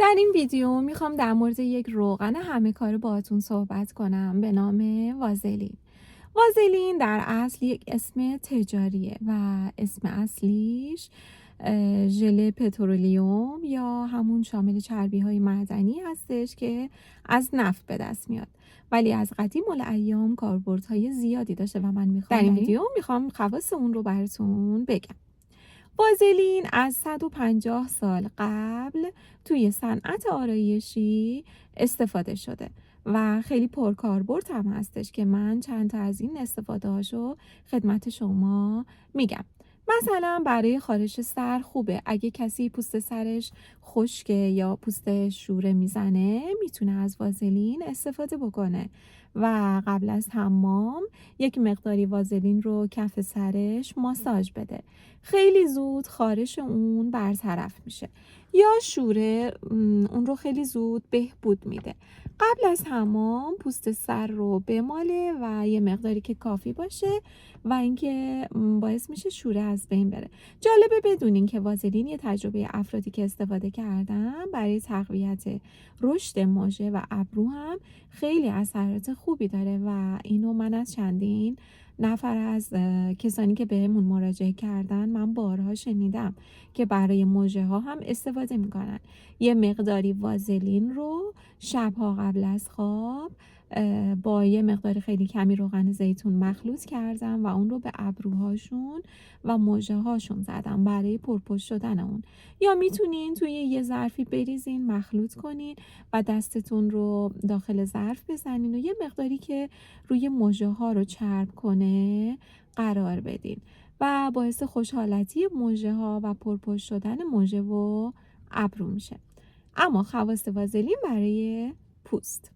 در این ویدیو میخوام در مورد یک روغن همه کاره باهاتون صحبت کنم به نام وازلین. وازلین در اصل یک اسم تجاریه و اسم اصلیش ژل پترولیوم یا همون شامل چربی های معدنی هستش که از نفت به دست میاد، ولی از قدیم الایام کاربردهای زیادی داشته و من میخوام در این ویدیو خواص اون رو براتون بگم. وازلین از 150 سال قبل توی صنعت آرایشی استفاده شده و خیلی پرکاربرد هم هستش که من چند تا از این استفاده هاشو خدمت شما میگم. مثلا برای خارش سر خوبه، اگه کسی پوست سرش خشکه یا پوست شوره میزنه میتونه از وازلین استفاده بکنه و قبل از حمام یک مقداری وازلین رو کف سرش ماساژ بده. خیلی زود خارش اون برطرف میشه، یا شوره اون رو خیلی زود بهبود میده. قبل از حمام پوست سر رو بماله و یه مقداری که کافی باشه و اینکه باعث میشه شوره از بین بره. جالبه بدونین که وازلین یه تجربه افرادی که استفاده کردن برای تقویت رشد مژه و ابرو هم خیلی اثرات خوبی داره و اینو من از چندین نفر از کسانی که بهمون مراجعه کردن من بارها شنیدم که برای مژه ها هم استفاده میکنن. یه مقداری وازلین رو شبها قبل از خواب با یه مقدار خیلی کمی روغن زیتون مخلوط کردم و اون رو به ابروهاشون و مژه هاشون زدم برای پرپشت شدن اون. یا میتونین توی یه ظرفی بریزین، مخلوط کنین و دستتون رو داخل ظرف بزنین و یه مقداری که روی مژه ها رو چرب کنه قرار بدین و باعث خوشحالتی مژه ها و پرپشت شدن مژه و ابرو میشه. اما خواص وازلین برای پوست،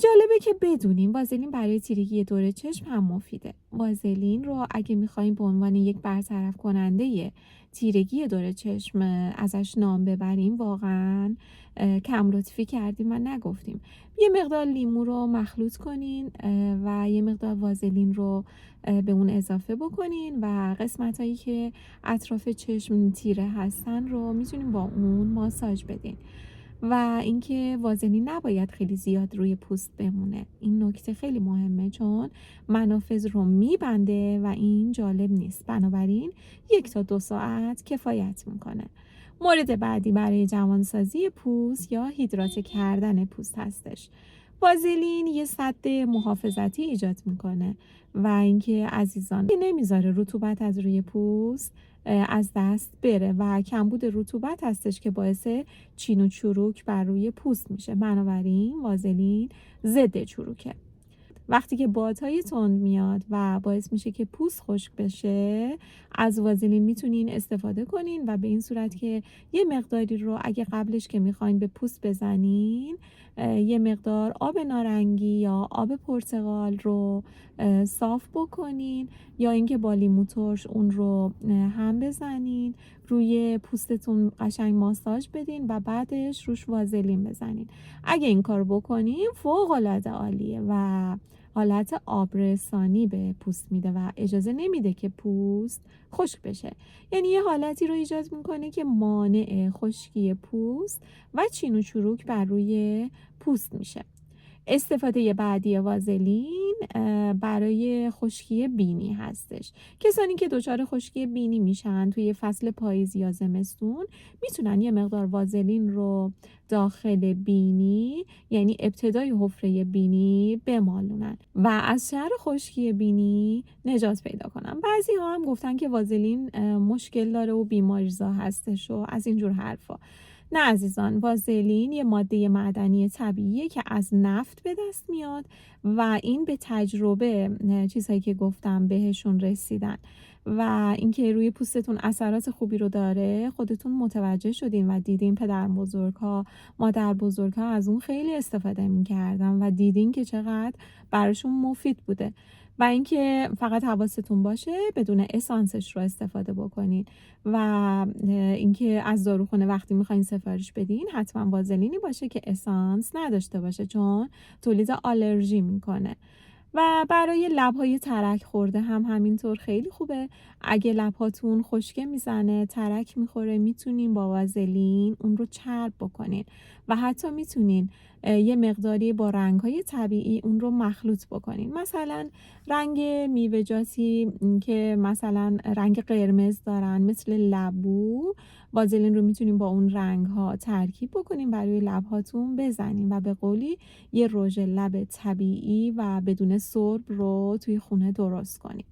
جالبه که بدونیم وازلین برای تیرگی دور چشم هم مفیده. وازلین رو اگه میخوایم به عنوان یک برطرف کننده تیرگی دور چشم ازش نام ببریم واقعا کم لطفی کردیم و نگفتیم. یه مقدار لیمو رو مخلوط کنین و یه مقدار وازلین رو به اون اضافه بکنین و قسمت هایی که اطراف چشم تیره هستن رو میتونین با اون ماساژ بدین. و اینکه وازلین نباید خیلی زیاد روی پوست بمونه. این نکته خیلی مهمه چون منافذ رو میبنده و این جالب نیست. بنابراین 1 تا 2 ساعت کفایت میکنه. مورد بعدی برای جوانسازی پوست یا هیدرات کردن پوست هستش. وازلین یه سد محافظتی ایجاد میکنه و اینکه عزیزان نمیذاره رطوبت از روی پوست از دست بره و کمبود رطوبت هستش که باعث چین و چروک بر روی پوست میشه. بنابراین وازلین ضد چروکه. وقتی که بادهای تند میاد و باعث میشه که پوست خشک بشه، از وازلین میتونین استفاده کنین و به این صورت که یه مقداری رو اگه قبلش که میخواین به پوست بزنین یه مقدار آب نارنگی یا آب پرتقال رو صاف بکنین یا اینکه با لیمو ترش اون رو هم بزنین روی پوستتون، قشنگ ماساژ بدین و بعدش روش وازلین بزنین. اگه این کار بکنین فوق العاده عالیه و حالت آبرسانی به پوست میده و اجازه نمیده که پوست خشک بشه. یعنی یه حالتی رو ایجاد میکنه که مانع خشکی پوست و چین و چروک بر روی پوست میشه. استفاده بعدی وازلین برای خشکی بینی هستش. کسانی که دچار خشکی بینی میشن توی فصل پاییز یا زمستون میتونن یه مقدار وازلین رو داخل بینی، یعنی ابتدای حفره بینی، بمالونن و از شر خشکی بینی نجات پیدا کنن. بعضی ها هم گفتن که وازلین مشکل داره و بیماریزا هستش و از اینجور حرفا. نه عزیزان، وازلین یه ماده معدنی طبیعیه که از نفت به دست میاد و این به تجربه چیزهایی که گفتم بهشون رسیدن و اینکه روی پوستتون اثرات خوبی رو داره خودتون متوجه شدین و دیدین پدر بزرگ‌ها، مادر بزرگ‌ها از اون خیلی استفاده می‌کردن و دیدین که چقدر براشون مفید بوده. و اینکه فقط حواستون باشه بدون اسانسش رو استفاده بکنین و اینکه از داروخونه وقتی میخواین سفارش بدین حتما وازلینی باشه که اسانس نداشته باشه چون تولید آلرژی میکنه. و برای لب‌های ترک خورده هم همینطور خیلی خوبه. اگه لب‌هاتون خشکه میزنه، ترک میخوره، میتونین با وازلین اون رو چرب بکنین و حتی میتونین یه مقداری با رنگ‌های طبیعی اون رو مخلوط بکنین. مثلا رنگ میوه‌جاتی که مثلا رنگ قرمز دارن مثل لبو، وازلین رو میتونین با اون رنگ‌ها ترکیب بکنین، برای لب‌هاتون بزنین و به قولی یه رژ لب طبیعی و بدون سرب رو توی خونه درست کنین.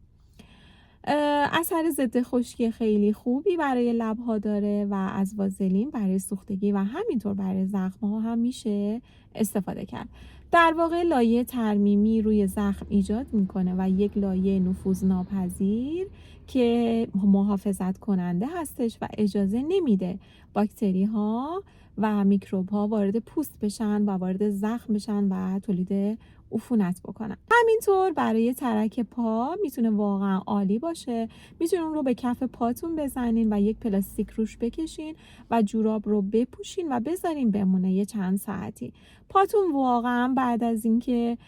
اثر ضد خشکی خیلی خوبی برای لب‌ها داره و از وازلین برای سوختگی و همینطور برای زخم‌ها هم میشه استفاده کرد. در واقع لایه ترمیمی روی زخم ایجاد میکنه و یک لایه نفوذناپذیر که محافظت کننده هستش و اجازه نمیده باکتری ها و میکروب ها وارد پوست بشن و وارد زخم بشن و تولید عفونت بکنن. همینطور برای ترک پا میتونه واقعا عالی باشه. میتونین اون رو به کف پاتون بزنین و یک پلاستیک روش بکشین و جوراب رو بپوشین و بذارین بمونه یه چند ساعتی. پاتون واقعا بعد از اینکه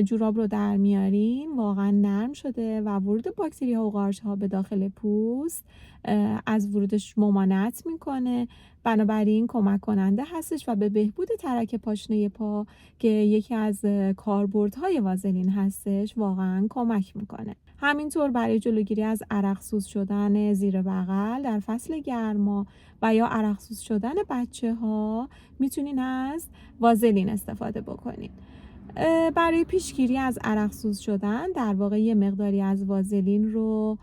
جوراب رو در میارین واقعا نرم شده و ورود باکتری ها و قارچ ها به داخل پوست از ورودش ممانعت میکنه. بنابراین کمک کننده هستش و به بهبود ترک پاشنه پا که یکی از کاربردهای وازلین هستش واقعا کمک میکنه. همینطور برای جلوگیری از عرقسوز شدن زیر بغل در فصل گرما و یا عرقسوز شدن بچه ها میتونین از وازلین استفاده بکنین. برای پیشگیری از عرقسوز شدن در واقع یه مقداری از وازلین رو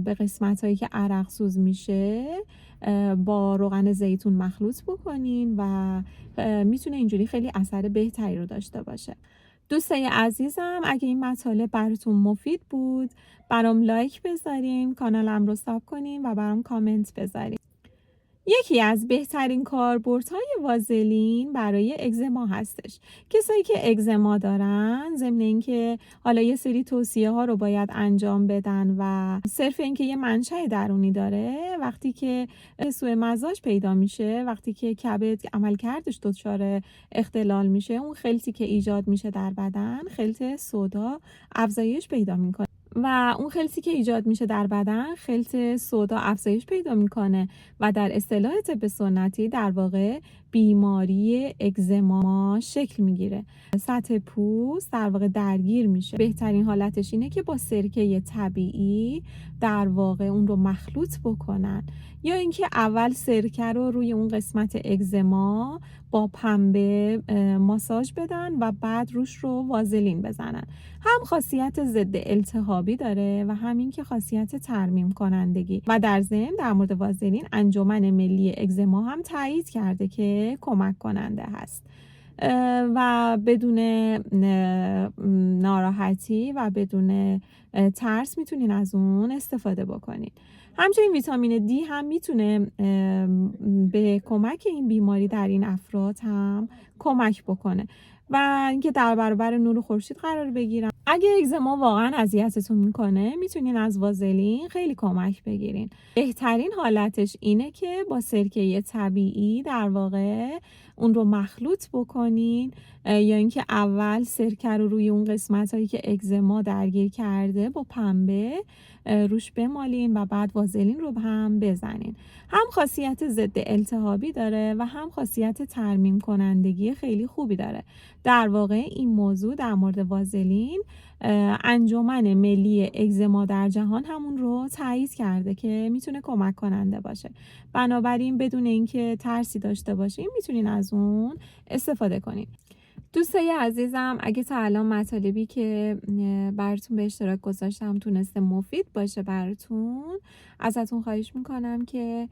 به قسمت هایی که عرقسوز میشه با روغن زیتون مخلوط بکنین و میتونه اینجوری خیلی اثر بهتری رو داشته باشه. دوستای عزیزم، اگه این مطالب براتون مفید بود برام لایک بذارین، کانالم رو ساب کنین و برام کامنت بذارین. یکی از بهترین کاربردهای وازلین برای اگزما هستش. کسایی که اگزما دارن ضمن اینکه حالا یه سری توصیه ها رو باید انجام بدن و صرف اینکه یه منشأ درونی داره، وقتی که سوء مزاج پیدا میشه، وقتی که کبد عملکردش دچار اختلال میشه، اون خلطی که ایجاد میشه در بدن، خلط سودا، افزایش پیدا میکنه و اون خلطی که ایجاد میشه در بدن، خلط سودا افزایش پیدا میکنه و در اصطلاح طب سنتی در واقع بیماری اگزما شکل میگیره. سطح پوست در واقع درگیر میشه. بهترین حالتش اینه که با سرکه طبیعی در واقع اون رو مخلوط بکنن، یا اینکه اول سرکه رو روی اون قسمت اگزما با پنبه ماساژ بدن و بعد روش رو وازلین بزنن. هم خاصیت ضد التهابی داره و همین که خاصیت ترمیم کنندگی. و در ضمن در مورد وازلین انجمن ملی اگزما هم تایید کرده که کمک کننده هست و بدون ناراحتی و بدون ترس میتونین از اون استفاده بکنین. همچنین ویتامین دی هم میتونه به کمک این بیماری در این افراد هم کمک بکنه و اینکه در برابر نور خورشید قرار بگیرن. اگه اگزما واقعا اذیتتون میکنه میتونین از وازلین خیلی کمک بگیرین. بهترین حالتش اینه که با سرکه طبیعی در واقع اون رو مخلوط بکنین، یا اینکه اول سرکه رو روی اون قسمت هایی که اگزما درگیر کرده با پنبه روش بمالین و بعد وازلین رو هم بزنین. هم خاصیت ضد التهابی داره و هم خاصیت ترمیم کنندگی خیلی خوبی داره. در واقع این موضوع در مورد وازلین انجمن ملی اگزما در جهان همون رو تایید کرده که میتونه کمک کننده باشه. بنابراین بدون اینکه ترسی داشته باشین میتونین از اون استفاده کنین. دوستای عزیزم، اگه تا الان مطالبی که براتون به اشتراک گذاشتم تونسته مفید باشه براتون، ازتون خواهش میکنم که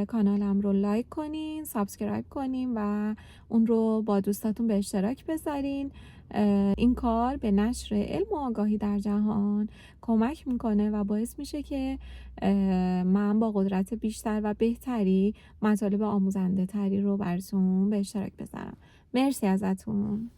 کانالم رو لایک کنین، سابسکرایب کنین و اون رو با دوستاتون به اشتراک بذارین. این کار به نشر علم و آگاهی در جهان کمک میکنه و باعث میشه که من با قدرت بیشتر و بهتری مطالب آموزنده تری رو براتون به اشتراک بذارم. مرسی ازتون.